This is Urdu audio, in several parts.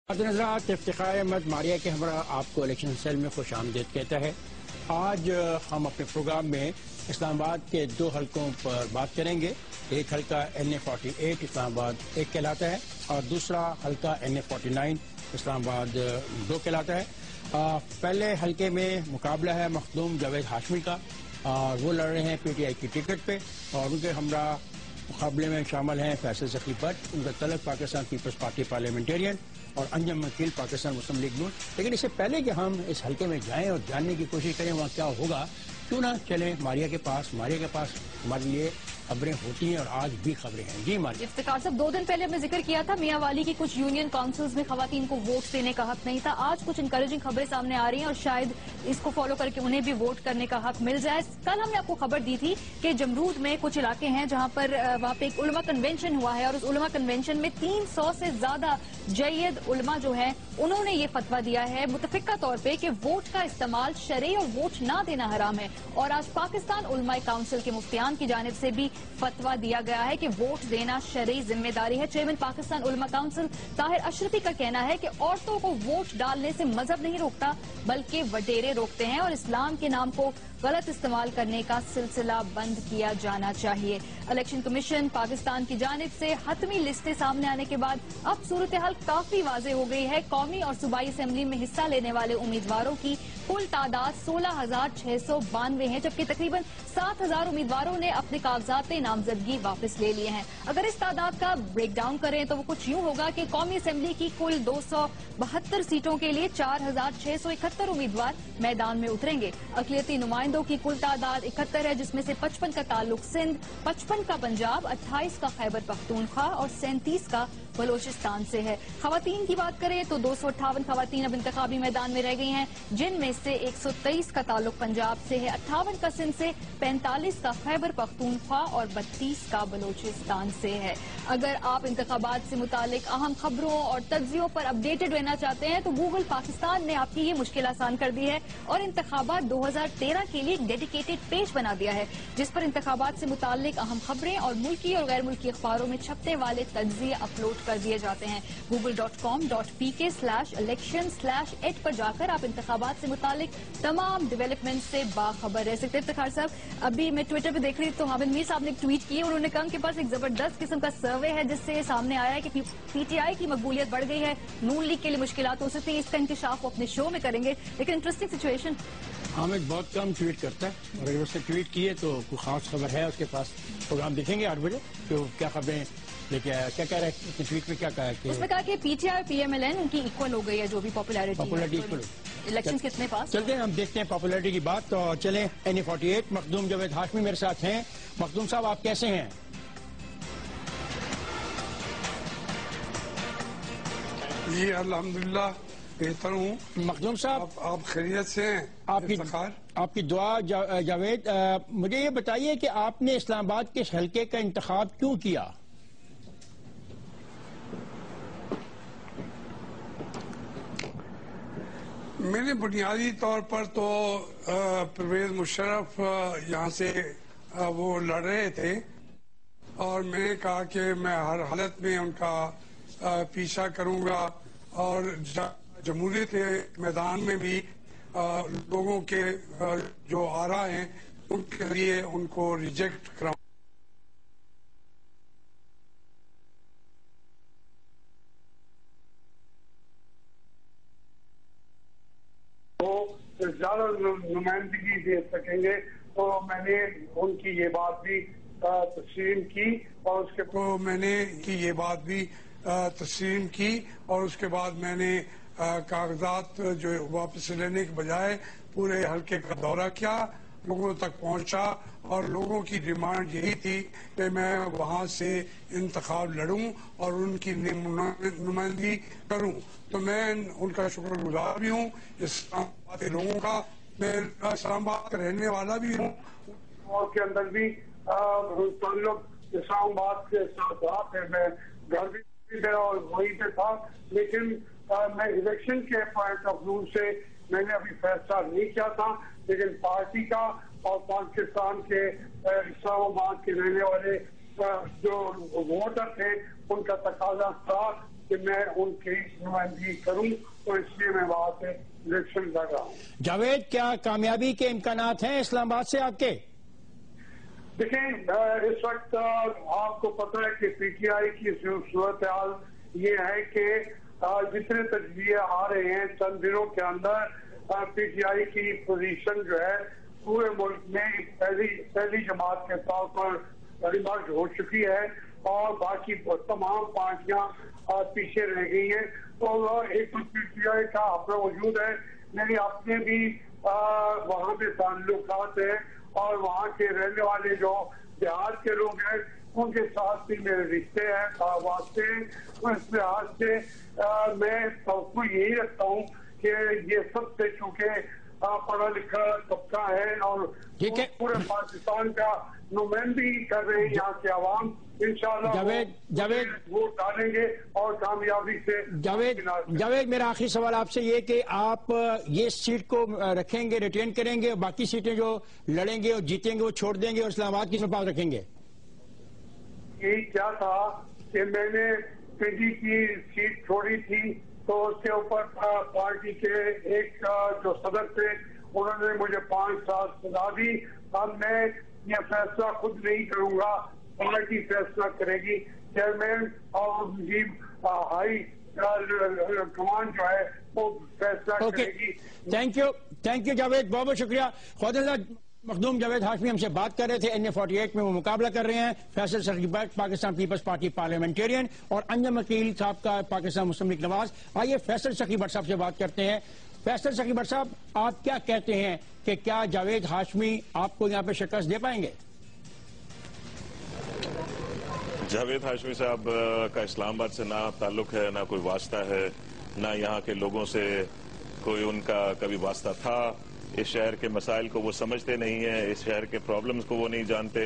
نظرات افتخار احمد ماریہ کے ہمراہ آپ کو الیکشن سیل میں خوش آمدید کہتا ہے۔ آج ہم اپنے پروگرام میں اسلام آباد کے دو حلقوں پر بات کریں گے۔ ایک حلقہ NA48 اسلام آباد 1 کہلاتا ہے اور دوسرا حلقہ NA49 اسلام آباد 2 کہلاتا ہے۔ پہلے حلقے میں مقابلہ ہے مخدوم جاوید ہاشمی کا اور وہ لڑ رہے ہیں PTI کی ٹکٹ پہ، اور ان کے ہمراہ مقابلے میں شامل ہیں فیصل ذکی بٹ، ان کا تعلق پاکستان پیپلز پارٹی پارلیمنٹرین، اور انجم وکیل پاکستان مسلم لیگ نون۔ لیکن اس سے پہلے کہ ہم اس حلقے میں جائیں اور جاننے کی کوشش کریں وہاں کیا ہوگا، کیوں نہ چلیں ماریہ کے پاس ہمارے لیے خبریں ہوتی ہیں اور آج بھی خبریں ہیں۔ جی ماریہ۔ افتخار صاحب، 2 دن پہلے ہم نے ذکر کیا تھا میاں والی کی کچھ یونین کاؤنسلز میں خواتین کو ووٹ دینے کا حق نہیں تھا۔ آج کچھ انکریجنگ خبریں سامنے آ رہی ہیں اور شاید اس کو فالو کر کے انہیں بھی ووٹ کرنے کا حق مل جائے۔ کل ہم نے آپ کو خبر دی تھی کہ جمرود میں کچھ علاقے ہیں جہاں پر وہاں پہ ایک علماء کنونشن ہوا ہے، اور اس علماء کنونشن میں 300 سے زیادہ جید علماء جو ہیں انہوں نے یہ فتویٰ دیا ہے متفقہ طور پہ کہ ووٹ کا استعمال شرعی اور ووٹ نہ دینا حرام ہے۔ اور آج پاکستان علماء کاؤنسل کے مفتیان کی جانب سے بھی فتویٰ دیا گیا ہے کہ ووٹ دینا شرعی ذمہ داری ہے۔ چیئرمین پاکستان علماء کاؤنسل طاہر اشرفی کا کہنا ہے کہ عورتوں کو ووٹ ڈالنے سے مذہب نہیں روکتا بلکہ وڈیرے روکتے ہیں، اور اسلام کے نام کو غلط استعمال کرنے کا سلسلہ بند کیا جانا چاہیے۔ الیکشن کمیشن پاکستان کی جانب سے حتمی لسٹیں سامنے آنے کے بعد اب صورتحال کافی واضح ہو گئی ہے۔ قومی اور صوبائی اسمبلی میں حصہ لینے والے امیدواروں کی کل تعداد 16,692 ہے، جبکہ تقریباً 7,000 امیدواروں نے اپنے کاغذات نامزدگی واپس لے لیے ہیں۔ اگر اس تعداد کا بریک ڈاؤن کریں تو وہ کچھ یوں ہوگا کہ قومی اسمبلی کی کل 272 سیٹوں کے لیے 4,671 امیدوار میدان میں اتریں گے۔ اقلیتی نمائندوں کی کل تعداد 71 ہے، جس میں سے 55 کا تعلق سندھ، 55 کا پنجاب، 28 کا خیبر پختونخوا اور 37 کا بلوچستان سے ہے۔ خواتین کی بات کریں تو 258 خواتین اب انتخابی میدان میں رہ گئی ہیں، جن میں سے 123 کا تعلق پنجاب سے ہے، 58 کا سندھ سے، 45 کا خیبر پختونخوا اور 32 کا بلوچستان سے ہے۔ اگر آپ انتخابات سے متعلق اہم خبروں اور تجزیوں پر اپڈیٹڈ رہنا چاہتے ہیں تو گوگل پاکستان نے آپ کی یہ مشکل آسان کر دی ہے اور انتخابات 2013 کے لیے ایک ڈیڈیکیٹڈ پیج بنا دیا ہے، جس پر انتخابات سے متعلق اہم خبریں اور ملکی اور غیر ملکی اخباروں میں چھپنے والے تجزیے اپلوڈ کر دیے جاتے ہیں۔ google.com.pk/election/8 پر جا کر آپ انتخابات سے متعلق تمام ڈیولپمنٹ سے باخبر رہ سکتے ہیں۔ افتخار صاحب، ابھی میں ٹویٹر پہ دیکھ رہی تو حامد میر صاحب نے ایک ٹویٹ کی، انہوں نے کہا کہ پاس ایک زبردست قسم کا سروے ہے جس سے یہ سامنے آیا ہے کہ PTI کی مقبولیت بڑھ گئی ہے، نون لیگ کے لیے مشکلات ہو سکتی ہیں۔ اس کا انکشاف وہ اپنے شو میں کریں گے، لیکن انٹرسٹنگ سچویشن۔ حامد بہت کم ٹویٹ کرتا ہے، اور اگر اس نے ٹویٹ کی ہے تو کوئی خاص خبر ہے اس کے پاس۔ پروگرام دیکھیں گے 8 بجے کہ وہ کیا خبریں لے کے آیا، کیا کہہ رہا ہے ٹویٹ میں، کیا کہا ہے کہ اس نے کہا کہ PTI اور PMLN ان کی ایکول ہو گئی ہے، جو بھی پاپولیرٹی ایکول الیکشن کتنے پاس۔ چلتے ہیں ہم دیکھتے ہیں پاپولیرٹی کی بات، تو چلیں NA48 مخدوم جاوید ہاشمی میرے ساتھ ہیں۔ مخدوم صاحب، آپ کیسے ہیں؟ جی الحمدللہ بہتر ہوں۔ مخدوم صاحب، آپ خیریت سے ہیں؟ آپ کی دعا جاوید، مجھے یہ بتائیے کہ آپ نے اسلام آباد کے حلقے کا انتخاب کیوں کیا؟ میں نے بنیادی طور پر تو پرویز مشرف یہاں سے وہ لڑ رہے تھے، اور میں نے کہا کہ میں ہر حالت میں ان کا پیچھا کروں گا، اور جمہوریت کے میدان میں بھی لوگوں کے جو آراء ہیں ان کے لیے ان کو ریجیکٹ کراؤں۔ زیادہ نمائندگی دے سکیں گے، تو میں نے ان کی یہ بات بھی تسلیم کی، اور اس کے بعد میں نے کاغذات جو واپس لینے کے بجائے پورے حلقے کا دورہ کیا، لوگوں تک پہنچا، اور لوگوں کی ڈیمانڈ یہی تھی کہ میں وہاں سے انتخاب لڑوں اور ان کی نمائندگی کروں۔ تو میں ان کا شکر گزار بھی ہوں، اسلام آباد کے لوگوں کا۔ میں اسلام آباد کا رہنے والا بھی ہوں، اور کے اندر بھی تعلق اسلام آباد کے ساتھ ہے، میں گھر بھی میرا اور وہیں پہ تھا، لیکن میں الیکشن کے پوائنٹ آف ویو سے میں نے ابھی فیصلہ نہیں کیا تھا، لیکن پارٹی کا اور پاکستان کے اسلام آباد کے رہنے والے جو ووٹر تھے ان کا تقاضا تھا کہ میں ان کی نمائندگی کروں، اور اس لیے میں وہاں سے الیکشن لڑ رہا ہوں۔ جاوید، کیا کامیابی کے امکانات ہیں اسلام آباد سے آپ کے؟ دیکھیں، اس وقت آپ کو پتہ ہے کہ پی ٹی آئی کی صورتحال یہ ہے کہ جتنے تجزیے آ رہے ہیں چند دنوں کے اندر پی ٹی آئی کی پوزیشن جو ہے پورے ملک میں پہلی جماعت کے طور پر ریمرج ہو چکی ہے، اور باقی تمام پارٹیاں پیچھے رہ گئی ہیں۔ تو ایک پی ٹی آئی کا اپنا وجود ہے، میرے اپنے بھی وہاں پہ تعلقات ہیں، اور وہاں کے رہنے والے جو دیہات کے لوگ ہیں ان کے ساتھ بھی میرے رشتے ہیں، واسطے ہیں۔ اس لحاظ سے میں توقع یہی رکھتا ہوں کہ یہ سب سے چونکہ پڑھا لکھا طبقہ ہے اور پورے پاکستان کا نمائندگی کر رہے ہیں یہاں کے عوام، انشاءاللہ ووٹ ڈالیں گے اور کامیابی سے۔ جاوید، میرا آخری سوال آپ سے یہ کہ آپ یہ سیٹ کو رکھیں گے، ریٹین کریں گے، اور باقی سیٹیں جو لڑیں گے اور جیتیں گے وہ چھوڑ دیں گے اور اسلام آباد کی صفات رکھیں گے؟ یہی کیا تھا کہ میں نے پی ڈی کی سیٹ چھوڑی تھی تو اس کے اوپر پارٹی کے ایک جو صدر تھے انہوں نے مجھے 5 سال سزا دی۔ اب میں یہ فیصلہ خود نہیں کروں گا، پارٹی فیصلہ کرے گی، چیئرمین اور ہائی کمان جو ہے وہ فیصلہ کرے گی۔ تھینک یو جاوید، بہت بہت شکریہ۔ خواجہ مخدوم جاوید ہاشمی ہم سے بات کر رہے تھے، NA48 میں وہ مقابلہ کر رہے ہیں Faisal Surkhi Butt Pakistan peoples party parliamentarian, اور انجم وکیل صاحب کا پاکستان مسلم لیگ نواز۔ آئیے فیصل سرخی بٹ صاحب سے بات کرتے ہیں۔ فیصل سرخی بٹ صاحب، آپ کیا کہتے ہیں کہ کیا جاوید ہاشمی آپ کو یہاں پہ شکست دے پائیں گے؟ جاوید ہاشمی صاحب کا اسلام آباد سے نہ تعلق ہے، نہ کوئی واسطہ ہے، نہ یہاں کے لوگوں سے کوئی ان کا کبھی واسطہ تھا۔ اس شہر کے مسائل کو وہ سمجھتے نہیں ہیں، اس شہر کے پرابلمز کو وہ نہیں جانتے،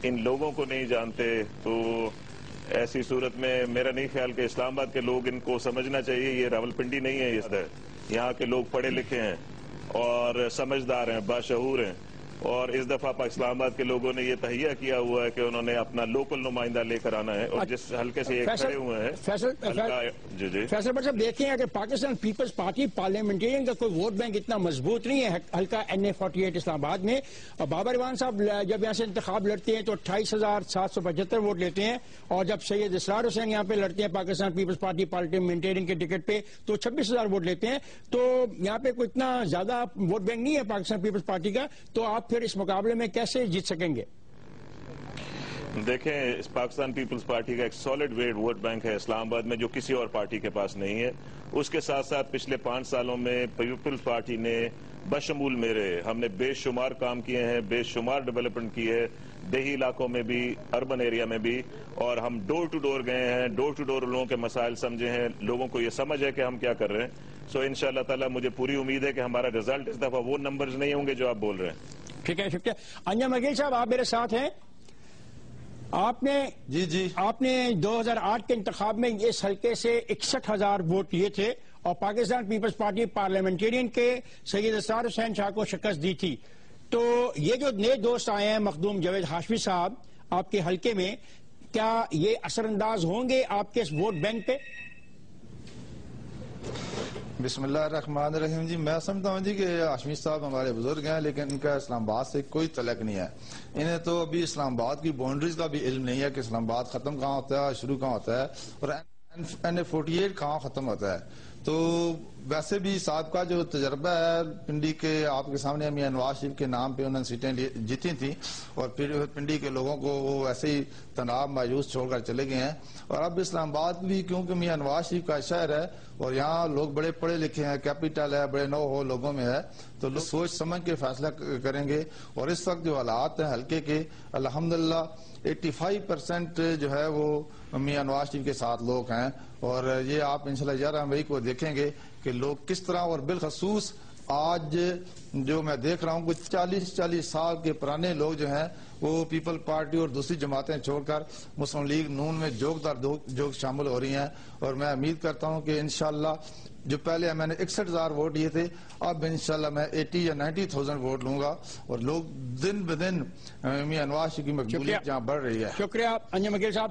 ان لوگوں کو نہیں جانتے۔ تو ایسی صورت میں میرا نہیں خیال کہ اسلام آباد کے لوگ ان کو سمجھنا چاہیے یہ راولپنڈی نہیں ہے، یہ یہاں کے لوگ پڑھے لکھے ہیں اور سمجھدار ہیں، باشعور ہیں، اور اس دفعہ اسلام آباد کے لوگوں نے یہ تہیہ کیا ہوا ہے کہ انہوں نے اپنا لوکل نمائندہ لے کر آنا ہے، اور جس حلقے سے یہ کھڑے ہوئے ہیں فیصل بٹ صاحب دیکھیں اگر پاکستان پیپلز پارٹی پارلیمنٹرین کا کوئی ووٹ بینک اتنا مضبوط نہیں ہے حلقہ NA48 اسلام آباد میں، اور بابر ایوان صاحب جب یہاں سے انتخاب لڑتے ہیں تو 28,775 ووٹ لیتے ہیں، اور جب سید اسرار حسین یہاں پہ لڑتے ہیں پاکستان پیپلز پارٹی پارلیمنٹرین کے ٹکٹ پہ تو 26,000 ووٹ لیتے ہیں، تو یہاں پہ کوئی اتنا زیادہ ووٹ بینک نہیں ہے پاکستان پیپلز پارٹی کا، تو آپ پھر اس مقابلے میں کیسے جیت سکیں گے؟ دیکھیں، اس پاکستان پیپلز پارٹی کا ایک سالڈ ویٹ ووٹ بینک ہے اسلام آباد میں جو کسی اور پارٹی کے پاس نہیں ہے۔ اس کے ساتھ ساتھ پچھلے 5 سالوں میں پیپلز پارٹی نے بشمول میرے ہم نے بے شمار کام کیے ہیں، بے شمار ڈیولپمنٹ کی ہے، دیہی علاقوں میں بھی، اربن ایریا میں بھی، اور ہم ڈور ٹو ڈور گئے ہیں، ڈور ٹو ڈور لوگوں کے مسائل سمجھے ہیں، لوگوں کو یہ سمجھ ہے کہ ہم کیا کر رہے ہیں۔ سو انشاءاللہ تعالی مجھے پوری امید ہے کہ ہمارا رزلٹ اس دفعہ وہ نمبرز نہیں ہوں گے جو آپ بول رہے ہیں۔ ٹھیک ہے، شکریہ۔ انجم وکیل صاحب، آپ میرے ساتھ ہیں۔ آپ نے 2008 کے انتخاب میں اس حلقے سے 61,000 ووٹ لیے تھے اور پاکستان پیپلز پارٹی پارلیمنٹرین کے سید اسرار حسین شاہ کو شکست دی تھی، تو یہ جو نئے دوست آئے ہیں مخدوم جاوید ہاشمی صاحب آپ کے حلقے میں، کیا یہ اثر انداز ہوں گے آپ کے اس ووٹ بینک پہ؟ بسم اللہ الرحمن الرحیم۔ جی میں سمجھتا ہوں کہ ہاشمی صاحب ہمارے بزرگ ہیں، لیکن ان کا اسلام آباد سے کوئی تعلق نہیں ہے۔ انہیں تو ابھی اسلام آباد کی باؤنڈریز کا بھی علم نہیں ہے کہ اسلام آباد ختم کہاں ہوتا ہے، شروع کہاں ہوتا ہے، اور NA48 کہاں ختم ہوتا ہے۔ تو ویسے بھی صاحب کا جو تجربہ ہے پنڈی کے، آپ کے سامنے میاں نواز شریف کے نام پہ انہوں نے سیٹیں جیتی تھیں، اور پھر پنڈی کے لوگوں کو وہ ایسے ہی تناب مایوس چھوڑ کر چلے گئے ہیں۔ اور اب اسلام آباد بھی کیونکہ میاں نواز شریف کا شہر ہے اور یہاں لوگ بڑے پڑھے لکھے ہیں، کیپٹل ہے، بڑے نو ہو لوگوں میں ہے، تو لوگ سوچ سمجھ کے فیصلہ کریں گے۔ اور اس وقت جو حالات ہیں حلقے کے، الحمدللہ 85% جو ہے وہ میاں نواز شریف کے ساتھ لوگ ہیں، اور یہ آپ انشاءاللہ 11 مئی کو دیکھیں گے کہ لوگ کس طرح، اور بالخصوص آج جو میں دیکھ رہا ہوں کچھ 40 سال کے پرانے لوگ جو ہیں وہ پیپل پارٹی اور دوسری جماعتیں چھوڑ کر مسلم لیگ نون میں جوگ شامل ہو رہی ہیں، اور میں امید کرتا ہوں کہ انشاءاللہ جو پہلے میں نے 61,000 ووٹ لیے تھے، اب انشاءاللہ میں 80 یا 90,000 ووٹ لوں گا، اور لوگ دن بدن میاں نواز شریف کی مقبولیت جہاں بڑھ رہی ہے۔ شکریہ انجم وکیل صاحب۔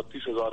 32,000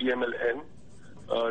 PMLN,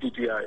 PTI।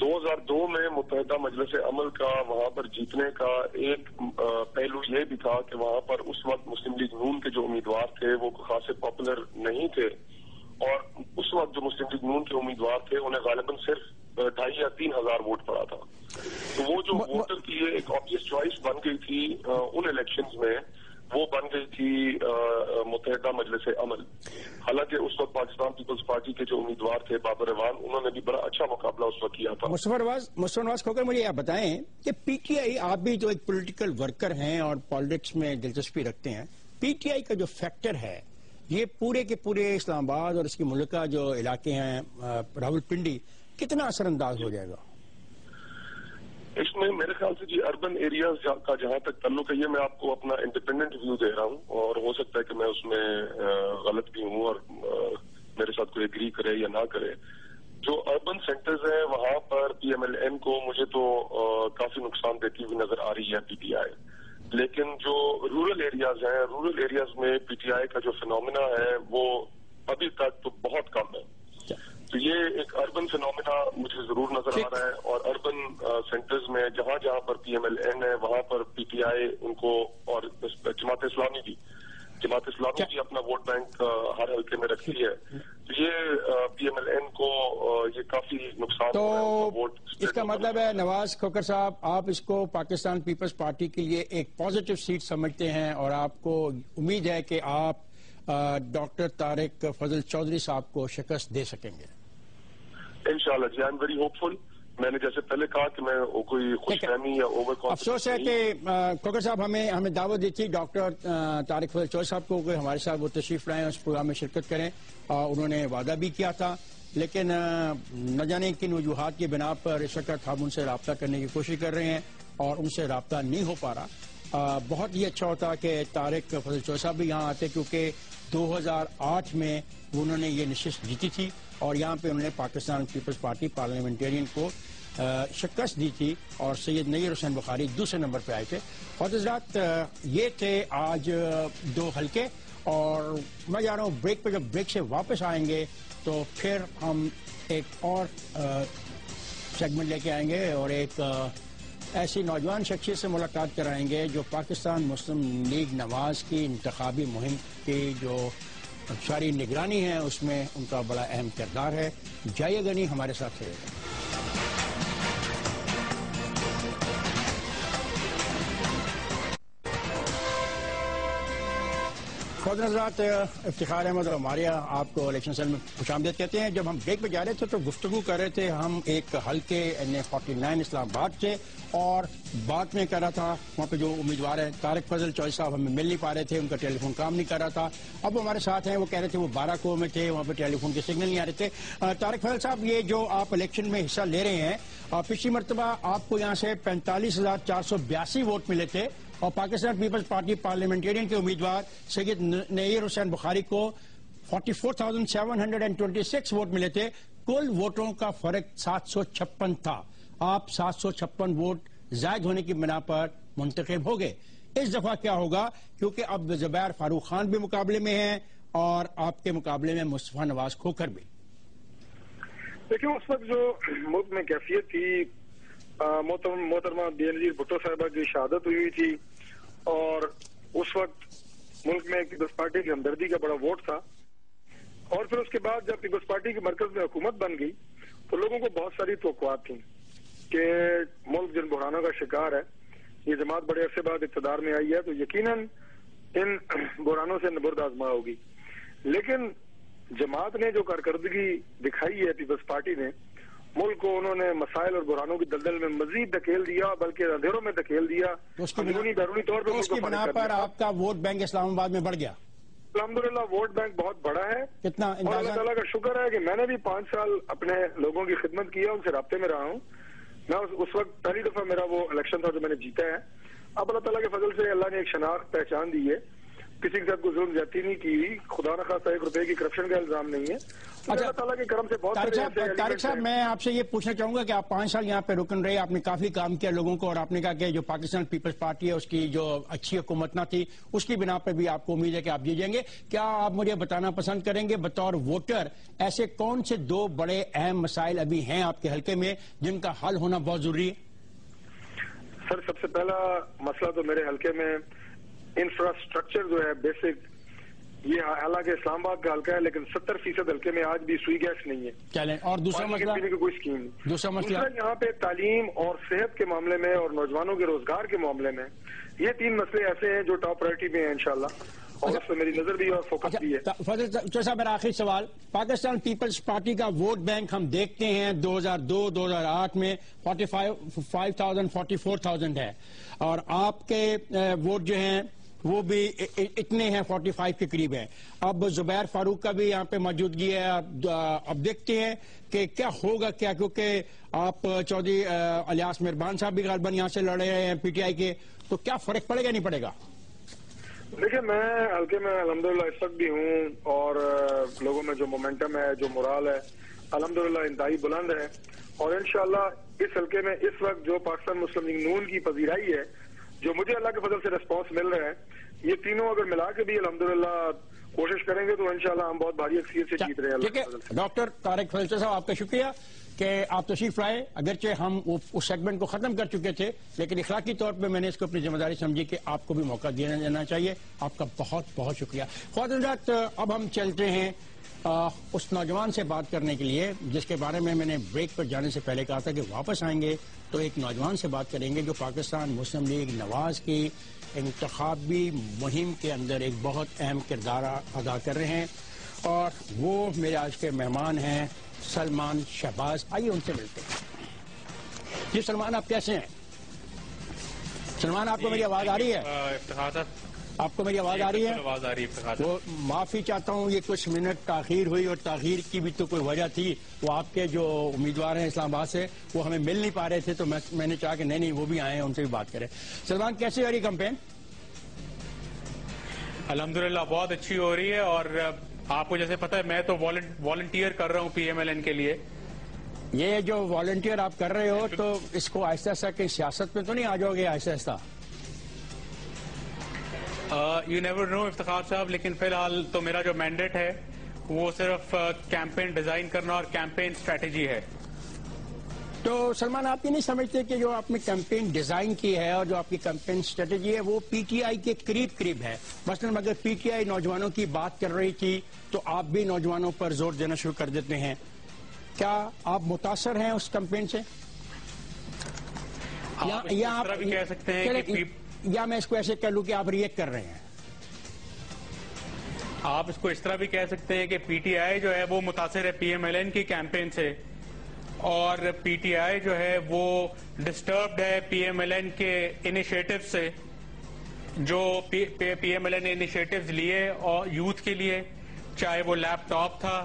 2002 میں متحدہ مجلس عمل کا وہاں پر جیتنے کا ایک پہلو یہ بھی تھا کہ وہاں پر اس وقت مسلم لیگ نون کے جو امیدوار تھے وہ خاصے پاپولر نہیں تھے، اور اس وقت جو مسلم لیگ نون کے امیدوار تھے انہیں غالباً صرف 2,500 یا 3,000 ووٹ پڑا تھا. تو وہ جو ووٹر کی ایک آبویس چوائس بن گئی تھی ان الیکشنز میں، وہ بن گئی تھی متحدہ مجلس عمل. حالانکہ اس وقت پاکستان پیپلز پارٹی کے جو امیدوار تھے بابر ایوان، انہوں نے بھی بڑا اچھا مقابلہ اس وقت کیا تھا. مصطفیٰ نواز کھوکر، مجھے آپ بتائیں کہ پی ٹی آئی، آپ بھی جو ایک پولیٹیکل ورکر ہیں اور پالیٹکس میں دلچسپی رکھتے ہیں، پی ٹی آئی کا جو فیکٹر ہے یہ پورے کے پورے اسلام آباد اور اس کے ملکہ جو علاقے ہیں راول پنڈی، کتنا اثر انداز ہو جائے گا؟ اس میں میرے خیال سے اربن ایریاز کا جہاں تک تعلق ہے، یہ میں آپ کو اپنا انڈیپینڈنٹ ویو دے رہا ہوں، اور ہو سکتا ہے کہ میں اس میں غلط بھی ہوں اور میرے ساتھ کوئی ایگری کرے یا نہ کرے. جو اربن سینٹرز ہیں وہاں پر پی ایم ایل این کو مجھے تو کافی نقصان دیتی ہوئی نظر آ رہی ہے پی ٹی آئی. لیکن جو رورل ایریاز ہیں، رورل ایریاز میں پی ٹی آئی کا جو فینومینا ہے وہ ابھی تک تو بہت کم ہے. تو یہ ایک اربن فینومینا مجھے ضرور نظر آ رہا ہے، اور اربن سینٹرز میں جہاں جہاں پر پی ایم ایل این ہے وہاں پر پی ٹی آئی ان کو، اور جماعت اسلامی بھی اپنا ووٹ بینک ہر حلقے میں رکھتی ہے. تو یہ پی ایم ایل این کو یہ کافی نقصان تو ووٹ. اس کا مطلب ہے نواز کھوکر صاحب، آپ اس کو پاکستان پیپلز پارٹی کے لیے ایک پازیٹیو سیٹ سمجھتے ہیں، اور آپ کو امید ہے کہ آپ ڈاکٹر طارق فضل چودھری صاحب کو شکست دے سکیں گے؟ انشاءاللہ جی، آئی ایم ویری ہوپ فل. میں نے جیسے پہلے کہا کہ میں کوئی خوش فہمی یا اوور کانفیڈنس. افسوس ہے کہ کھوکر صاحب ہمیں دعوت دی تھی ڈاکٹر طارق فضل چودھری صاحب کو کہ ہمارے ساتھ وہ تشریف لائیں، اس پروگرام میں شرکت کریں، اور انہوں نے وعدہ بھی کیا تھا، لیکن نہ جانے کن وجوہات کی بنا پر اس وقت ہم ان سے رابطہ کرنے کی کوشش کر رہے ہیں اور ان سے رابطہ نہیں ہو پا رہا. بہت ہی اچھا ہوتا کہ طارق فضل چودھری صاحب بھی یہاں آتے، کیونکہ 2008 میں انہوں نے یہ نشست جیتی تھی اور یہاں پہ انہوں نے پاکستان پیپلز پارٹی پارلیمنٹرین کو شکست دی تھی، اور سید نیر حسین بخاری دوسرے نمبر پہ آئے تھے. اور حضرات، یہ تھے آج 2 حلقے، اور میں جا رہا ہوں بریک پہ. جب بریک سے واپس آئیں گے تو پھر ہم ایک اور سیگمنٹ لے کے آئیں گے اور ایک ایسی نوجوان شخصیت سے ملاقات کرائیں گے جو پاکستان مسلم لیگ نواز کی انتخابی مہم کی جو ساری نگرانی ہے اس میں ان کا بڑا اہم کردار ہے. جائیے گا نہیں، ہمارے ساتھ رہے گا. حضرات، افتخار احمد اور ماریہ آپ کو الیکشن سیل میں خوش آمدید کہتے ہیں. جب ہم بریک پہ جا رہے تھے تو گفتگو کر رہے تھے ہم ایک حلقے NA49 اسلام آباد سے، اور بات میں کر رہا تھا وہاں پہ جو امیدوار ہیں طارق فضل چودھری صاحب ہمیں مل نہیں پا رہے تھے، ان کا ٹیلی فون کام نہیں کر رہا تھا. اب ہمارے ساتھ ہیں، وہ کہہ رہے تھے وہ 12 کو میں تھے، وہاں پہ ٹیلی فون کے سگنل نہیں آ رہے تھے. طارق فضل صاحب، یہ جو آپ الیکشن میں حصہ لے رہے ہیں، پچھلی مرتبہ آپ کو یہاں سے 45,482 ووٹ ملے تھے، اور پاکستان پیپلز پارٹی پارلیمنٹرین کے امیدوار سید نیر حسین بخاری کو 44,726 ووٹ ملے تھے. کل ووٹوں کا فرق 756 تھا. آپ 756 ووٹ زائد ہونے کی بنا پر منتخب ہو گئے. اس دفعہ کیا ہوگا؟ کیونکہ اب زبیر فاروق خان بھی مقابلے میں ہیں اور آپ کے مقابلے میں مصطفیٰ نواز کھوکر بھی. دیکھیں، اس وقت جو ملک میں کیفیت تھی، محترمہ بینظیر بھٹو صاحبہ کی شہادت ہوئی تھی، اور اس وقت ملک میں پیپلز پارٹی کی ہمدردی کا بڑا ووٹ تھا. اور پھر اس کے بعد جب پیپلز پارٹی کی مرکز میں حکومت بن گئی تو لوگوں کو بہت ساری توقعات تھیں کہ ملک جن بحرانوں کا شکار ہے، یہ جماعت بڑے عرصے بعد اقتدار میں آئی ہے تو یقیناً ان بحرانوں سے نبرد آزما ہوگی. لیکن جماعت نے جو کارکردگی دکھائی ہے پیپلز پارٹی نے، ملک کو انہوں نے مسائل اور بحرانوں کی دلدل میں مزید دھکیل دیا، بلکہ اندھیروں میں دھکیل دیا. اندرونی بیرونی طور پر اس کی بنا پر آپ کا ووٹ بینک اسلام آباد میں بڑھ گیا. الحمدللہ ووٹ بینک بہت بڑا ہے. کتنا؟ اور اللہ تعالیٰ کا شکر ہے کہ میں نے بھی 5 سال اپنے لوگوں کی خدمت کی ہے، ان سے رابطے میں رہا ہوں. میں اس وقت پہلی دفعہ میرا وہ الیکشن تھا جو میں نے جیتا ہے. اب اللہ تعالیٰ کے فضل سے اللہ نے ایک شناخت پہچان دی ہے. کسی کے ساتھ کوئی ظلم زیادتی نہیں کی ہوئی، خدا نخواستہ 1 روپے کی کرپشن کا الزام نہیں ہے۔ اللہ تعالیٰ کے کرم سے بہت طارق صاحب میں آپ سے یہ پوچھنا چاہوں گا کہ آپ 5 سال یہاں پہ رکن رہے، آپ نے کافی کام کیا لوگوں کو، اور آپ نے کہا کہ جو پاکستان پیپلز پارٹی ہے اس کی جو اچھی حکومت نہ تھی اس کی بنا پہ بھی آپ کو امید ہے کہ آپ جیتیں گے۔ کیا آپ مجھے بتانا پسند کریں گے بطور ووٹر ایسے کون سے 2 بڑے اہم مسائل ابھی ہیں آپ کے حلقے میں جن کا حل ہونا بہت ضروری ہے؟ سر سب سے پہلا مسئلہ تو میرے حلقے میں انفراسٹرکچر جو ہے بیسک، یہ حالانکہ اسلام آباد کا حلقہ ہے لیکن 70% حلقے میں آج بھی سوئی گیس نہیں ہے۔ چلیں، اور دوسرا مسئلہ؟ پینے کی کوئی اسکیم نہیں۔ دوسرا یہاں پہ تعلیم اور صحت کے معاملے میں اور نوجوانوں کے روزگار کے معاملے میں یہ 3 مسئلے ایسے ہیں جو ٹاپ پرائرٹی میں ہیں انشاءاللہ، اور اس پہ میری نظر بھی اور فوکس بھی ہے۔ فضل صاحب میرا آخری سوال، پاکستان پیپلز پارٹی کا ووٹ بینک ہم دیکھتے ہیں 2002-2008 میں 45,000 44,000 ہے، اور آپ کے ووٹ جو ہیں وہ بھی اتنے ہیں 45 کے قریب ہیں۔ اب زبیر فاروق کا بھی یہاں پہ موجودگی ہے، اب دیکھتے ہیں کہ کیا ہوگا کیا، کیونکہ آپ چودھری الیاس مہربان صاحب بھی غالباً یہاں سے لڑ رہے ہیں PTI کے، تو کیا فرق پڑے گا نہیں پڑے گا؟ دیکھیں میں حلقے میں الحمدللہ اس وقت بھی ہوں، اور لوگوں میں جو مومنٹم ہے، جو morale ہے الحمدللہ انتہائی بلند ہے، اور انشاءاللہ اس حلقے میں اس وقت جو پاکستان مسلم لیگ نون کی پذیرائی ہے، جو مجھے اللہ کے فضل سے ریسپانس مل رہا ہے، یہ تینوں اگر ملا کے بھی الحمدللہ کوشش کریں گے تو انشاءاللہ ہم بہت بھاری اکثریت سے جیت رہے ہیں۔ ٹھیک ہے ڈاکٹر طارق فیصل صاحب، آپ کا شکریہ کہ آپ تشریف لائے، اگرچہ ہم اس سیگمنٹ کو ختم کر چکے تھے لیکن اخلاقی طور پہ میں نے اس کو اپنی ذمہ داری سمجھی کہ آپ کو بھی موقع دیا جانا چاہیے۔ آپ کا بہت بہت شکریہ۔ خواتین، اب ہم چلتے ہیں اس نوجوان سے بات کرنے کے لیے جس کے بارے میں نے بریک پر جانے سے پہلے کہا تھا کہ واپس آئیں گے تو ایک نوجوان سے بات کریں گے جو پاکستان مسلم لیگ نواز کی انتخابی مہم کے اندر ایک بہت اہم کردار ادا کر رہے ہیں، اور وہ میرے آج کے مہمان ہیں سلمان شہباز۔ آئیے ان سے ملتے ہیں۔ جی سلمان، آپ کیسے ہیں؟ سلمان، آپ کو میری آواز آ رہی ہے؟ افتخار صاحب، آپ کو میری آواز آ رہی ہے؟ آواز آ رہی ہے افتخار صاحب۔ وہ معافی چاہتا ہوں، یہ کچھ منٹ تاخیر ہوئی، اور تاخیر کی بھی تو کوئی وجہ تھی۔ وہ آپ کے جو امیدوار ہیں اسلام آباد سے وہ ہمیں مل نہیں پا رہے تھے، تو میں نے چاہا کہ نہیں وہ بھی آئے ہیں، ان سے بھی بات کریں۔ سلمان، کیسی ہو رہی کمپین؟ الحمدللہ بہت اچھی ہو رہی ہے، اور آپ کو جیسے پتا ہے میں تو والنٹیئر کر رہا ہوں PMLN کے لیے۔ یہ جو والنٹیئر آپ کر رہے ہو تو اس کو آہستہ آہستہ کہیں سیاست میں تو نہیں آ جاؤ گے آہستہ آہستہ؟ یو نیور نو افتخار صاحب، لیکن فی الحال تو میرا جو مینڈیٹ ہے وہ صرف کیمپین ڈیزائن کرنا اور کیمپین اسٹریٹجی ہے۔ تو سلمان، آپ یہ نہیں سمجھتے کہ جو آپ نے کیمپین ڈیزائن کی ہے اور جو آپ کی کیمپین اسٹریٹجی ہے وہ PTI کے قریب ہے؟ مثلاً اگر PTI نوجوانوں کی بات کر رہی تھی تو آپ بھی نوجوانوں پر زور دینا شروع کر دیتے ہیں، کیا آپ متاثر ہیں اس کیمپین سے؟ یا آپ بھی کہہ سکتے ہیں کہ یا میں اس کو ایسے کہہ لوں کہ آپ ریئیکٹ کر رہے ہیں؟ آپ اس کو اس طرح بھی کہہ سکتے ہیں کہ PTI جو ہے وہ متاثر ہے PMLN کی کیمپین سے، اور PTI جو ہے وہ ڈسٹربڈ ہے PMLN کے انیشیٹو سے، جو PMLN نے انیشیٹوز لیے اور یوتھ کے لیے، چاہے وہ لیپ ٹاپ تھا،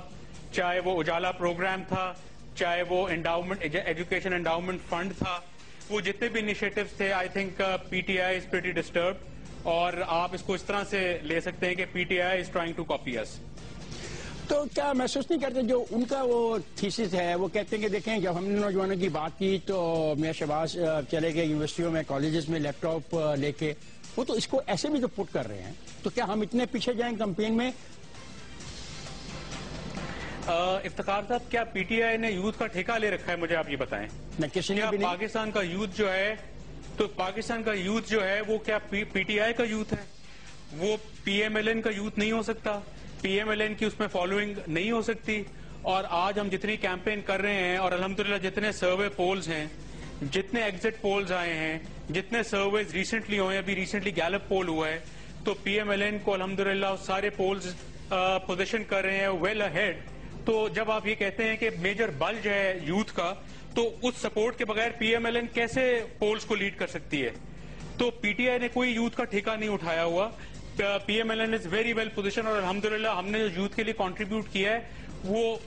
چاہے وہ اجالا پروگرام تھا، چاہے وہ ایجوکیشن انڈاؤمنٹ فنڈ تھا، وہ جتنے بھی انیشیٹوز تھے I think PTI is pretty disturbed, اور آپ اس کو اس طرح سے لے سکتے ہیں کہ PTI is trying to copy us. تو کیا محسوس نہیں کرتے جو ان کا وہ تھیسس ہے، وہ کہتے ہیں کہ دیکھیں جب ہم نے نوجوانوں کی بات کی تو میاں شہباز چلے گئے یونیورسٹیوں میں کالجز میں لیپ ٹاپ لے کے، وہ تو اس کو ایسے بھی تو پٹ کر رہے ہیں، تو کیا ہم اتنے پیچھے جائیں کمپین میں؟ افتخار صاحب، کیا PTI نے یوتھ کا ٹھیکہ لے رکھا ہے؟ مجھے آپ یہ بتائیں، کیا پاکستان کا یوتھ جو ہے، تو پاکستان کا یوتھ جو ہے وہ کیا PTI کا یوتھ ہے؟ وہ PMLN کا یوتھ نہیں ہو سکتا؟ PMLN کی اس میں فالوئنگ نہیں ہو سکتی؟ اور آج ہم جتنی کیمپین کر رہے ہیں، اور الحمدللہ جتنے سروے پولز ہیں، جتنے ایگزٹ پولز آئے ہیں، جتنے سرویز ریسنٹلی ہوئے ہیں، ابھی ریسنٹلی گیلپ پول ہوا ہے، تو PMLN کو الحمدللہ سارے پولز پوزیشن کر رہے ہیں ویل اہیڈ۔ تو جب آپ یہ کہتے ہیں کہ میجر بلج ہے یوتھ کا، تو اس سپورٹ کے بغیر PMLN کیسے پولز کو لیڈ کر سکتی ہے؟ تو PTI نے کوئی یوتھ کا ٹھیکہ نہیں اٹھایا ہوا، PMLN is very well position, اور الحمدللہ ہم نے جو یوتھ کے لیے کنٹریبیوٹ کیا ہے وہ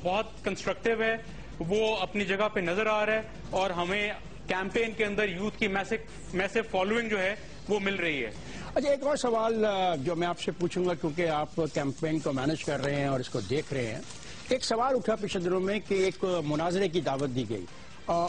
بہت کنسٹرکٹیو ہے، وہ اپنی جگہ پہ نظر آ رہا ہے، اور ہمیں کیمپین کے اندر یوتھ کی میسو فالوئنگ جو ہے وہ مل رہی ہے۔ اچھا ایک اور سوال جو میں آپ سے پوچھوں گا کیونکہ آپ کیمپین کو مینج کر رہے ہیں اور اس کو دیکھ رہے ہیں. ایک سوال اٹھا پچھلے دنوں میں کہ ایک مناظرے کی دعوت دی گئی،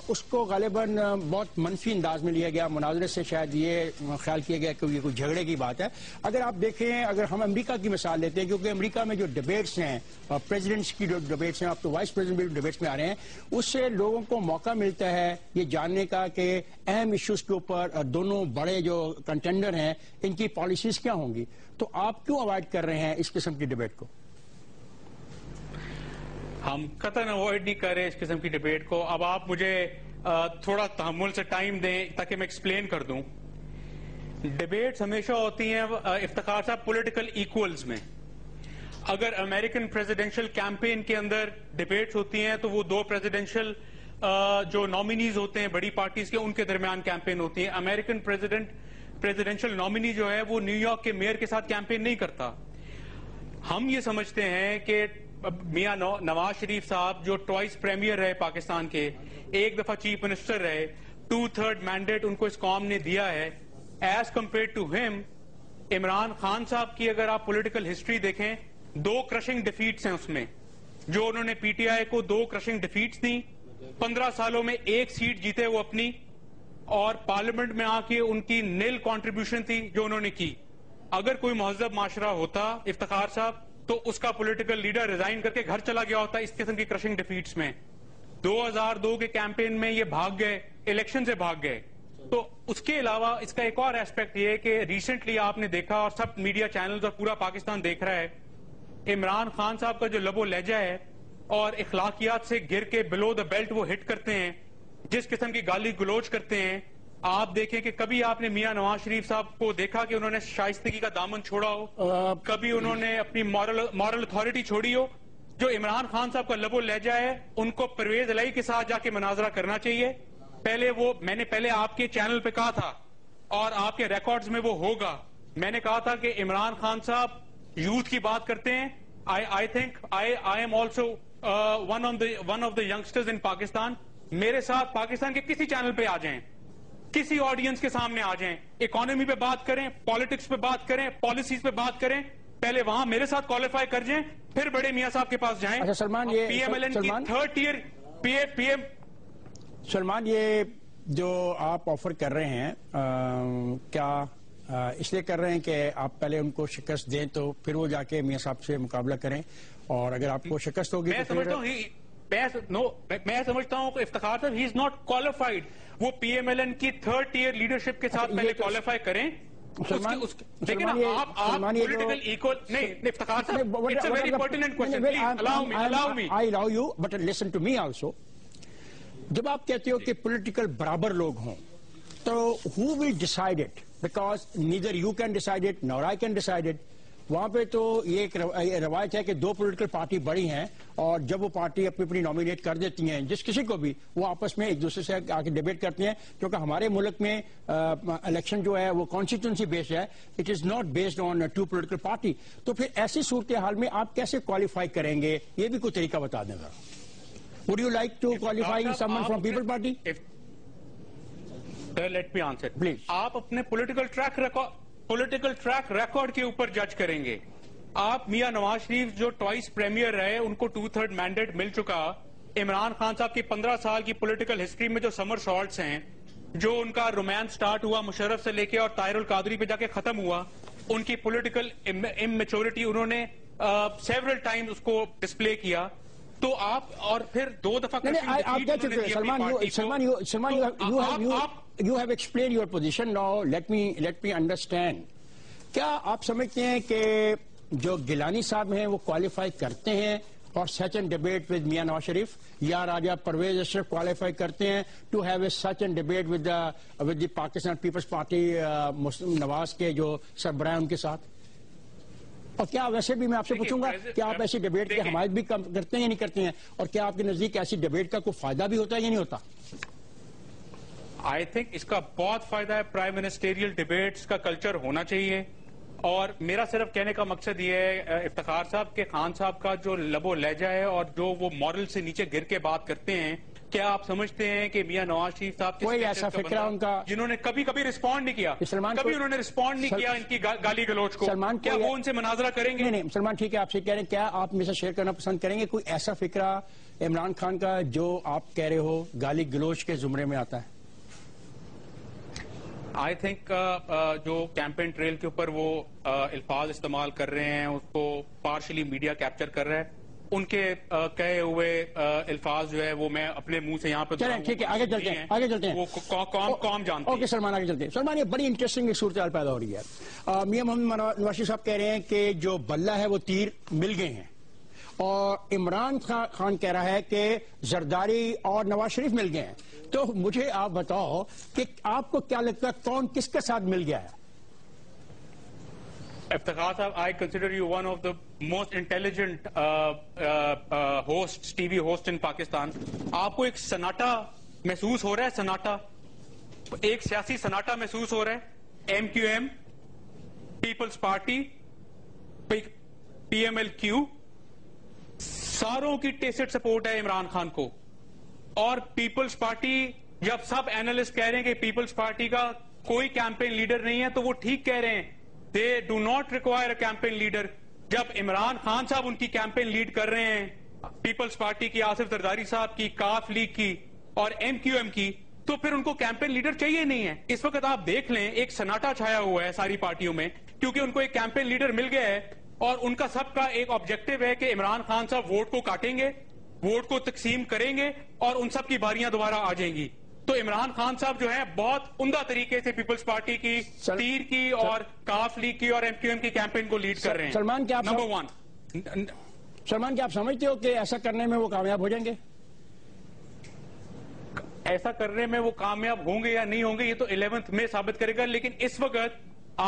اس کو غالباً بہت منفی انداز میں لیا گیا. مناظرے سے شاید یہ خیال کیا گیا کہ یہ کوئی جھگڑے کی بات ہے. اگر آپ دیکھیں، اگر ہم امریکہ کی مثال لیتے ہیں، کیونکہ امریکہ میں جو ڈیبیٹس ہیں، پریزیڈنٹس کی جو ڈیبیٹس ہیں، اب تو وائس پریزیڈنٹ بھی ڈیبیٹس میں آ رہے ہیں، اس سے لوگوں کو موقع ملتا ہے یہ جاننے کا کہ اہم ایشوز کے اوپر دونوں بڑے جو کنٹینڈر ہیں ان کی پالیسیز کیا ہوں گی. تو آپ کیوں اوائڈ کر رہے ہیں اس قسم کی ڈیبیٹ کو؟ ہم قطعاً اوائڈ نہیں کر رہے اس قسم کی ڈیبیٹ کو. اب آپ مجھے تھوڑا تحمل سے ٹائم دیں تاکہ میں ایکسپلین کر دوں. ڈیبیٹس ہمیشہ ہوتی ہیں افتخار صاحب پولیٹیکل ایکولز میں. اگر امریکن پریزیڈنشل کیمپین کے اندر ڈیبیٹس ہوتی ہیں تو وہ دو پریزیڈنشل جو نامینیز ہوتے ہیں بڑی پارٹیز کے، ان کے درمیان کیمپین ہوتی ہے. امریکن پریزیڈنشل نامینی جو ہے وہ نیو یارک کے میئر کے ساتھ کیمپین نہیں کرتا. ہم یہ سمجھتے ہیں کہ میاں نواز شریف صاحب جو ٹوائس پریمیئر رہے پاکستان کے، ایک دفعہ چیف منسٹر رہے، 2/3 مینڈیٹ ان کو اس قوم نے دیا ہے. ایز کمپیئر ٹو ہم، عمران خان صاحب کی اگر آپ پولیٹیکل ہسٹری دیکھیں، 2 کرشنگ ڈیفیٹس ہیں اس میں، جو انہوں نے پی ٹی آئی کو 2 کرشنگ ڈیفیٹس دی. 15 سالوں میں 1 سیٹ جیتے وہ اپنی، اور پارلیمنٹ میں آ کے ان کی نیل کانٹریبیوشن تھی جو انہوں نے کی. اگر کوئی مہذب معاشرہ ہوتا افتخار صاحب تو اس کا پولیٹیکل لیڈر ریزائن کر کے گھر چلا گیا ہوتا. اس قسم کی کرشنگ ڈیفیٹس میں 2002 کے کیمپین میں یہ بھاگ گئے، الیکشن سے بھاگ گئے. تو اس کے علاوہ اس کا ایک اور ایسپیکٹ یہ ہے کہ ریسنٹلی آپ نے دیکھا، اور سب میڈیا چینلز اور پورا پاکستان دیکھ رہا ہے، عمران خان صاحب کا جو لب و لہجہ ہے اور اخلاقیات سے گر کے بلو دا بیلٹ وہ ہٹ کرتے ہیں، جس قسم کی گالی گلوچ کرتے ہیں. آپ دیکھیں کہ کبھی آپ نے میاں نواز شریف صاحب کو دیکھا کہ انہوں نے شائستگی کا دامن چھوڑا ہو، کبھی انہوں نے اپنی مورل اتھارٹی چھوڑی ہو. جو عمران خان صاحب کا لب و لہجہ ہے، ان کو پرویز الہی کے ساتھ جا کے مناظرہ کرنا چاہیے. میں نے پہلے آپ کے چینل پہ کہا تھا اور آپ کے ریکارڈز میں وہ ہوگا، میں نے کہا تھا کہ عمران خان صاحب یوتھ کی بات کرتے ہیں. I think I am also one of the youngsters in Pakistan. میرے ساتھ پاکستان کے کسی چینل پہ آ جائیں، کسی آڈینس کے سامنے آ جائیں، اکانومی پہ بات کریں، پالیٹکس پہ بات کریں، پالیسیز پہ بات کریں، پہلے وہاں میرے ساتھ کوالیفائی کر جائیں، پھر بڑے میاں صاحب کے پاس جائیں. اچھا سلمان، یہ پی ایم ایل این کی 3rd tier P M Salman, یہ جو آپ آفر کر رہے ہیں کیا اس لیے کر رہے ہیں کہ آپ پہلے ان کو شکست دیں تو پھر وہ جا کے میاں صاحب سے مقابلہ کریں، اور اگر آپ کو شکست ہوگی میں سمجھتا ہوں کہ افتخار صاحب ہی از ناٹ کوالیفائڈ. وہ پی ایم ایل این کی 3rd ٹیئر لیڈرشپ کے ساتھ پہلے کوالیفائی کریں. لیکن آپ پولیٹیکل ایکول نہیں افتخار صاحب، it's a very pertinent question, allow me. I allow you, but listen to me also. جب آپ کہتے ہو کہ پولیٹیکل برابر لوگ ہوں تو who will decide it? Because neither you can decide it nor I can decide it. وہاں پہ تو یہ ایک روایت ہے کہ 2 پولیٹیکل پارٹی بڑی ہیں، اور جب وہ پارٹی اپنی نامینیٹ کر دیتی ہیں جس کسی کو بھی، وہ آپس میں ایک دوسرے سے آ کے ڈیبیٹ کرتی ہیں. کیونکہ ہمارے ملک میں الیکشن جو ہے وہ کانسٹیٹوئنسی بیسڈ ہے، it is not based on 2 political party. تو پھر ایسی صورتحال میں آپ کیسے کوالیفائی کریں گے؟ یہ بھی کوئی طریقہ بتا دیں گا. Would you like to qualify someone from People Party? Let me answer. Please. آپ اپنے پولیٹیکل ٹریک ریکارڈ کے اوپر جج کریں گے. آپ میاں نواز شریف جو ٹوائس پریمیئر رہے، ان کو 2/3 مینڈیٹ مل چکا. عمران خان صاحب کی 15 سال کی پولیٹیکل ہسٹری میں جو سمر شارٹس ہیں، جو ان کا رومانس سٹارٹ ہوا مشرف سے لے کے اور طاہر القادری پہ جا کے ختم ہوا، ان کی پولیٹیکل اممیچورٹی انہوں نے سیورل ٹائم اس کو ڈسپلے کیا. تو آپ اور پھر 2 دفعہ You have explained your position. Now let me understand. کیا آپ سمجھتے ہیں کہ جو گیلانی صاحب ہیں وہ کوالیفائی کرتے ہیں اور سچ and debate with Mian Nawaz Sharif, یا راجہ پرویز اشرف کوالیفائی کرتے ہیں to have a such and debate with the Pakistan peoples party Muslim Nawaz کے جو سربراہ ان کے ساتھ؟ اور کیا ویسے بھی میں آپ سے پوچھوں گا کہ آپ ایسی ڈیبیٹ کی حمایت بھی کرتے ہیں یا نہیں کرتے ہیں، اور کیا آپ کے نزدیک ایسی ڈیبیٹ کا کوئی فائدہ بھی ہوتا ہے یا نہیں ہوتا؟ آئی تھنک اس کا بہت فائدہ ہے. پرائم منسٹیریل ڈیبیٹس کا کلچر ہونا چاہیے. اور میرا صرف کہنے کا مقصد یہ ہے افتخار صاحب کہ خان صاحب کا جو لب و لہجہ ہے اور جو وہ مورل سے نیچے گر کے بات کرتے ہیں، کیا آپ سمجھتے ہیں کہ میاں نواز شریف صاحب کوئی ایسا فکر ان کا جنہوں نے کبھی رسپونڈ نہیں کیا، کبھی انہوں نے رسپونڈ نہیں کیا ان کی گالی گلوچ کو، کیا وہ ان سے مناظرہ کریں گے؟ نہیں سلمان ٹھیک ہے، آپ سے کہہ رہے ہیں کیا آپ میں سے شیئر کرنا پسند کریں گے کوئی ایسا فکرہ عمران خان کا جو آپ کہہ رہے ہو گالی گلوچ کے زمرے میں آتا ہے؟ آئی تھنک جو کیمپین ٹریل کے اوپر وہ الفاظ استعمال کر رہے ہیں اس کو پارشلی میڈیا کیپچر کر رہا ہے، ان کے کہے ہوئے الفاظ جو ہے وہ میں اپنے منہ سے یہاں پہ چلیں ٹھیک ہے، آگے چلتے ہیں وہ قوم جانتے ہیں۔ اوکے سلمان، آگے چلتے ہیں۔ سلمان، یہ بڑی انٹرسٹنگ ایک صورتحال پیدا ہو رہی ہے۔ میاں محمد نواز شریف صاحب کہہ رہے ہیں کہ جو بلہ ہے وہ تیر مل گئے ہیں، اور عمران خان کہہ رہا ہے کہ زرداری اور نواز شریف مل گئے ہیں۔ تو مجھے آپ بتاؤ کہ آپ کو کیا لگتا ہے کون کس کے ساتھ مل گیا ہے؟ افتخار صاحب، I consider you one of the most intelligent hosts, TV hosts in Pakistan. آپ کو ایک سناٹا محسوس ہو رہا ہے؟ سناٹا، ایک سیاسی سناٹا محسوس ہو رہا ہے؟ M Q M, Peoples Party, P M L Q, ساروں کی ٹیسٹ سپورٹ ہے عمران خان کو۔ اور پیپلز پارٹی، جب سب اینالسٹ کہہ رہے ہیں کہ پیپلز پارٹی کا کوئی کیمپین لیڈر نہیں ہے تو وہ ٹھیک کہہ رہے ہیں، they do not require a campaign leader۔ جب عمران خان صاحب ان کی کیمپین لیڈ کر رہے ہیں، پیپلز پارٹی کی، آصف زرداری صاحب کی، کاف لیگ کی اور ایم کیو ایم کی، تو پھر ان کو کیمپین لیڈر چاہیے نہیں ہے۔ اس وقت آپ دیکھ لیں ایک سناٹا چھایا ہوا ہے ساری پارٹیوں میں، کیونکہ ان کو ایک کیمپین لیڈر مل گیا ہے، اور ان کا سب کا ایک آبجیکٹو ہے کہ عمران خان صاحب ووٹ کو کاٹیں گے، ووٹ کو تقسیم کریں گے، اور ان سب کی باریاں دوبارہ آ جائیں گی۔ تو عمران خان صاحب جو ہے بہت عمدہ طریقے سے پیپلز پارٹی کی، تیر کی اور کاف لیگ کی اور ایم کیو ایم کی کیمپین کو لیڈ کر رہے ہیں۔ سلمان، کیا نمبر ون، سلمان کیا آپ سمجھتے ہو کہ ایسا کرنے میں وہ کامیاب ہو جائیں گے؟ ایسا کرنے میں وہ کامیاب ہوں گے یا نہیں ہوں گے یہ تو 11 میں ثابت کرے گا، لیکن اس وقت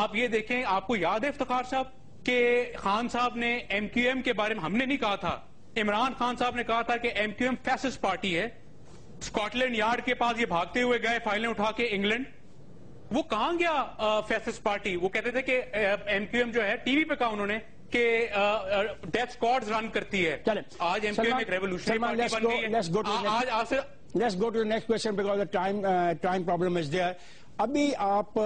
آپ یہ دیکھیں، آپ کو یاد ہے افتخار صاحب کہ خان صاحب نے ایم کیو ایم کے بارے میں، ہم نے نہیں کہا تھا، عمران خان صاحب نے کہا تھا کہ ایم کیو ایم فیسسٹ پارٹی ہے۔ اسکاٹ لینڈ یارڈ کے پاس یہ بھاگتے ہوئے گئے فائلیں اٹھا کے انگلینڈ، وہ کہاں گیا فیسسٹ پارٹی؟ وہ کہتے تھے کہ ایم کیو ایم جو ہے، ٹی وی پہ کہا انہوں نے کہ ڈیتھ اسکواڈز رن کرتی ہے۔ آج ایم کیو ایم ایک ریولوشنری پارٹی بن گئی ہے۔ Let's go to the next question because the time problem is there. ابھی آپ،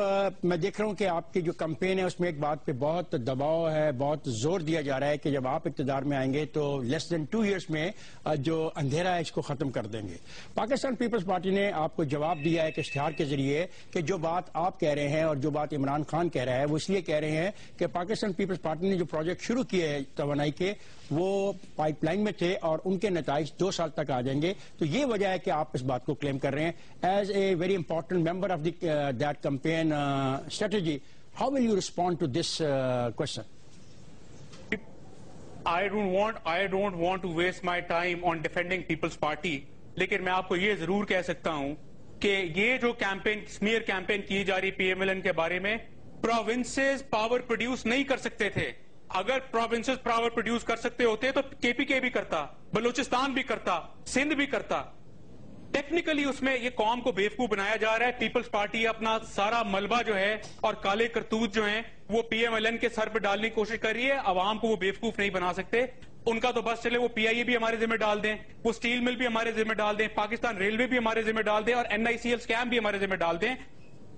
میں دیکھ رہا ہوں کہ آپ کی جو کمپین ہے اس میں ایک بات پہ بہت دباؤ ہے، بہت زور دیا جا رہا ہے کہ جب آپ اقتدار میں آئیں گے تو لیس دین 2 years میں جو اندھیرا ہے اس کو ختم کر دیں گے۔ پاکستان پیپلز پارٹی نے آپ کو جواب دیا ہے کہ اشتہار کے ذریعے کہ جو بات آپ کہہ رہے ہیں اور جو بات عمران خان کہہ رہا ہے وہ اس لیے کہہ رہے ہیں کہ پاکستان پیپلز پارٹی نے جو پروجیکٹ شروع کیے ہیں توانائی کے، وہ پائپ لائن میں تھے اور ان کے نتائج 2 سال تک آ جائیں گے۔ تو یہ وجہ ہے کہ آپ اس بات کو کلیم کر رہے ہیں as a very important member of that campaign strategy. How will you respond to this question? I don't want to waste my time on defending People's Party، لیکن میں آپ کو یہ ضرور کہہ سکتا ہوں کہ یہ جو کیمپین، سمیئر کیمپین کی جا رہی پی ایم ایل این کے بارے میں، پروونسز پاور پروڈیوس نہیں کر سکتے تھے۔ اگر پروونسز پاور پروڈیوس کر سکتے ہوتے تو کے پی کے بھی کرتا، بلوچستان بھی کرتا، سندھ بھی کرتا۔ ٹیکنیکلی اس میں یہ قوم کو بیوقوف بنایا جا رہا ہے۔ پیپلز پارٹی اپنا سارا ملبہ جو ہے اور کالے کرتوت جو ہیں وہ پی ایم ایل این کے سر پہ ڈالنے کی کوشش کر رہی ہے۔ عوام کو وہ بیوقوف نہیں بنا سکتے۔ ان کا تو بس چلے وہ پی آئی اے بھی ہمارے ذمہ ڈال دیں، وہ اسٹیل مل بھی ہمارے ذمہ ڈال دیں، پاکستان ریلوے بھی ہمارے ذمہ ڈال دیں، اور این آئی سی ایل اسکیم بھی ہمارے ذمہ ڈال دیں۔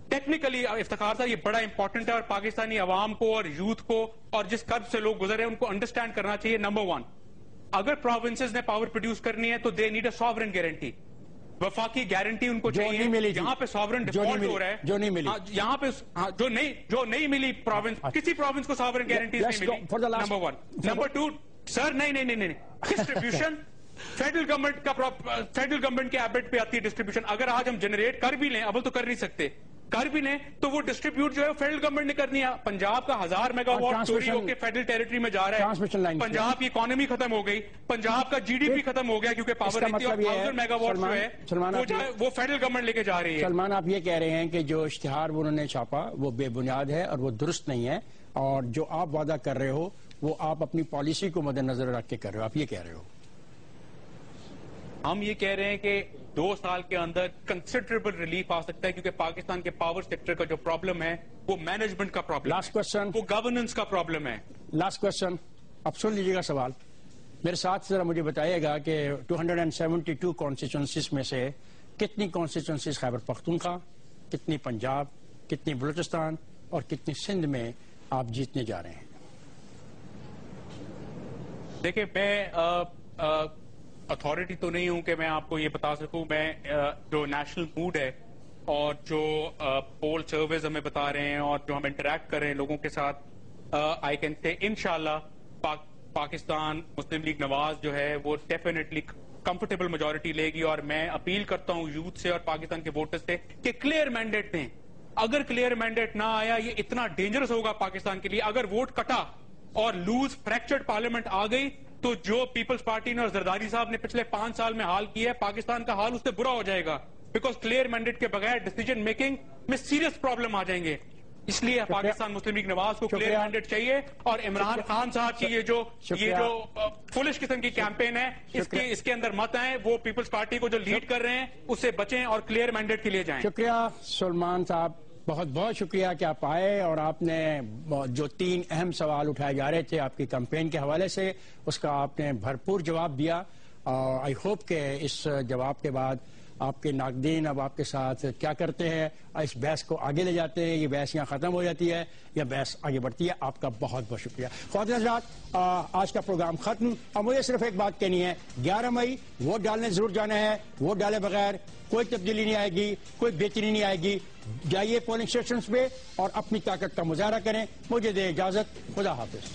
ٹیکنیکلی افتخار صاحب یہ بڑا امپورٹنٹ ہے، اور پاکستانی عوام کو اور یوتھ کو اور جس کرب سے لوگ گزرے ہیں ان کو انڈرسٹینڈ کرنا چاہیے۔ نمبر 1، اگر پروونسز نے پاور پروڈیوس کرنی ہے تو they need a sovereign guarantee, وفاقی گارنٹی ان کو چاہیے۔ یہاں پہ سوورن ڈیفالٹ ہو رہا ہے، جو نہیں ملی، یہاں پہ جو نہیں ملی پروونس، کسی پروونس کو سوورن گارنٹیز نہیں ملی۔ نمبر 1۔ نمبر 2، سر نہیں، ڈسٹریبیوشن فیڈرل گورنمنٹ کے ایبٹ پہ آتی ہے ڈسٹریبیوشن۔ اگر آج ہم جنریٹ کر بھی لیں، اب تو کر نہیں سکتے، کر بھی لیں تو وہ ڈسٹریبیوٹ جو ہے فیڈرل گورنمنٹ نے کرنی ہے۔ پنجاب کا 1000 میگا واٹ چوری ہو کے فیڈرل ٹیریٹری میں جا رہا ہے، پنجاب کی اکانومی ختم ہو گئی، پنجاب کا جی ڈی پی ختم ہو گیا کیونکہ پاور نہیں تھی، اور 1000 میگا واٹ جو ہے وہ فیڈرل گورنمنٹ لے کے جا رہی ہے۔ سلمان، آپ یہ کہہ رہے ہیں کہ جو اشتہار انہوں نے چھاپا وہ بے بنیاد ہے اور وہ درست نہیں ہے، اور جو آپ وعدہ کر رہے ہو وہ آپ اپنی پالیسی کو مد نظر رکھ کے کر رہے ہو، آپ یہ کہہ رہے ہو؟ ہم یہ کہہ رہے ہیں کہ 2 سال کے اندر کنسیڈریبل ریلیف آ سکتا ہے، کیونکہ پاکستان کے پاور سیکٹر کا جو پرابلم ہے وہ مینجمنٹ کا پرابلم ہے، لاسٹ کوشچن، وہ گورننس کا پرابلم ہے۔ لاسٹ کوشچن، اب سن لیجیے گا سوال۔ میرے ساتھ ذرا مجھے بتائیے گا کہ 272 کانسٹیچوئنسیز میں سے کتنی کانسٹیچوئنسیز خیبر پختونخوا، کتنی پنجاب، کتنی بلوچستان اور کتنی سندھ میں آپ جیتنے جا رہے ہیں؟ دیکھیں، میں اتھارٹی تو نہیں ہوں کہ میں آپ کو یہ بتا سکوں. میں جو نیشنل موڈ ہے اور جو پول سرویز ہمیں بتا رہے ہیں اور جو ہم انٹریکٹ کر رہے ہیں لوگوں کے ساتھ، آئی کین سے انشاءاللہ پاکستان مسلم لیگ نواز جو ہے وہ ڈیفینیٹلی کمفرٹیبل میجورٹی لے گی. اور میں اپیل کرتا ہوں یوتھ سے اور پاکستان کے ووٹر سے کہ کلیئر مینڈیٹ دیں. اگر کلیئر مینڈیٹ نہ آیا یہ اتنا ڈینجرس ہوگا پاکستان کے لیے. اگر ووٹ کٹا اور لوز فریکچرڈ پارلیمنٹ آ گئی تو جو پیپلز پارٹی نے اور زرداری صاحب نے پچھلے 5 سال میں حال کیا ہے، پاکستان کا حال اس سے برا ہو جائے گا. بیکاز کلیئر مینڈیٹ کے بغیر ڈیسیجن میکنگ میں سیریس پرابلم آ جائیں گے. اس لیے پاکستان مسلم لیگ نواز کو کلیئر مینڈیٹ چاہیے. اور عمران خان صاحب کی یہ جو فولش قسم کی کیمپین ہے اس کے اندر مت آئیں. وہ پیپلز پارٹی کو جو لیڈ کر رہے ہیں اس سے بچیں اور کلیئر مینڈیٹ کے لیے جائیں. شکریہ سلمان صاحب، بہت بہت شکریہ کہ آپ آئے اور آپ نے جو 3 اہم سوال اٹھائے جا رہے تھے آپ کی کمپین کے حوالے سے اس کا آپ نے بھرپور جواب دیا. آئی ہوپ کہ اس جواب کے بعد آپ کے ناقدین اب آپ کے ساتھ کیا کرتے ہیں، اس بحث کو آگے لے جاتے ہیں، یہ بحث یہاں ختم ہو جاتی ہے یا بحث آگے بڑھتی ہے. آپ کا بہت بہت شکریہ. خواتین حضرات، آج کا پروگرام ختم. اب مجھے صرف ایک بات کہنی ہے، 11 مئی ووٹ ڈالنے ضرور جانا ہے. ووٹ ڈالے بغیر کوئی تبدیلی نہیں آئے گی، کوئی بہتری نہیں آئے گی. جائیے پولنگ اسٹیشنز پہ اور اپنی طاقت کا مظاہرہ کریں. مجھے دے اجازت، خدا حافظ.